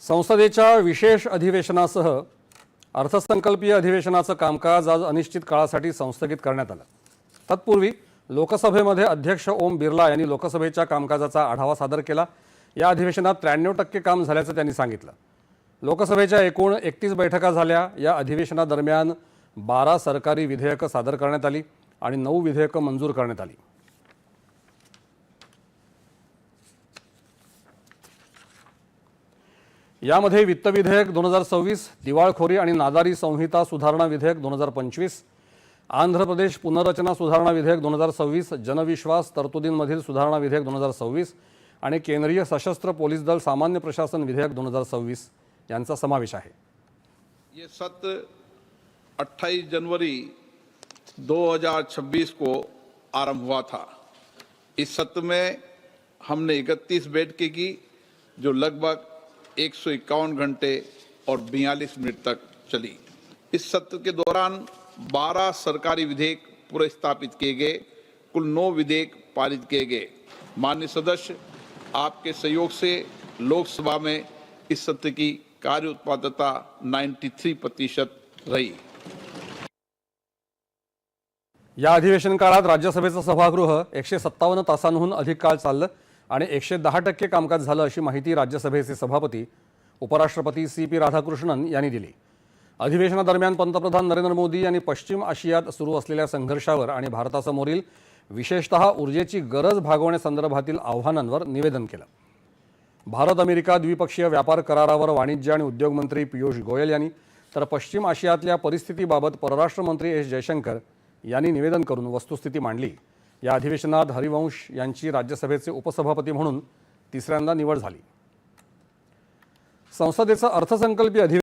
संसदेच्या विशेष अधिवेशनासह अर्थसंकल्पीय अधिवेशनाचं कामकाज आज अनिश्चित काळासाठी संस्थगित करण्यात आलं। तत्पूर्वी लोकसभेमध्ये अध्यक्ष ओम बिर्ला यांनी लोकसभेच्या कामकाजाचा आढावा सादर केला। या अधिवेशनात 93% काम झाल्याचं त्यांनी सांगितलं। लोकसभेच्या एकूण 31 बैठका झाल्या। या अधिवेशनादरम्यान 12 सरकारी विधेयकं सादर करण्यात आली आणि 9 विधेयकं मंजूर करण्यात आली। यामध्ये वित्त विधेयक 2026, दिवाळखोरी आणि नादारी संहिता सुधारणा विधेयक 2025, आंध्र प्रदेश पुनर्रचना सुधारणा विधेयक 2026, जनविश्वास तरतुदींमधील सुधारणा विधेयक 2026 आणि केंद्रीय सशस्त्र पोलीस दल सामान्य प्रशासन विधेयक 2026 यांचा समावेश आहे। ये सत्र 28 जनवरी 2026 को आरंभ हुआ था। इस सत्र में हमने 31 बैठकें की जो लगभग 151 घंटे और 42 मिनट तक चली। इस सत्र के दौरान 12 सरकारी विधेयक पुरस्तापित किए गए, कुल 9 विधेयक पारित किए गए। माननीय सदस्य, आपके सहयोग से लोकसभा में इस सत्र की कार्य उत्पादकता 93% रही। या अधिवेशन काळात राज्यसभेचं सभागृह 157 तासांहून अधिक काळ चाललं आणि 110% कामकाज झालं अशी माहिती राज्यसभेचे सभापती उपराष्ट्रपती CP राधाकृष्णन यांनी दिली। अधिवेशनादरम्यान पंतप्रधान नरेंद्र मोदी यांनी पश्चिम आशियात सुरू असलेल्या संघर्षावर आणि भारतासमोरील विशेषतः ऊर्जेची गरज भागवण्यासंदर्भातील आव्हानांवर निवेदन केलं। भारत अमेरिका द्विपक्षीय व्यापार करारावर वाणिज्य आणि उद्योग मंत्री पीयूष गोयल यांनी तर पश्चिम आशियातल्या परिस्थितीबाबत परराष्ट्र मंत्री S जयशंकर यांनी निवेदन करून वस्तुस्थिती मांडली। या अधिवेशनात हरिवंश यांची राज्यसभेचे उपसभापती म्हणून तिसऱ्यांदा निवड झाली। संसदेचं अर्थसंकल्पीय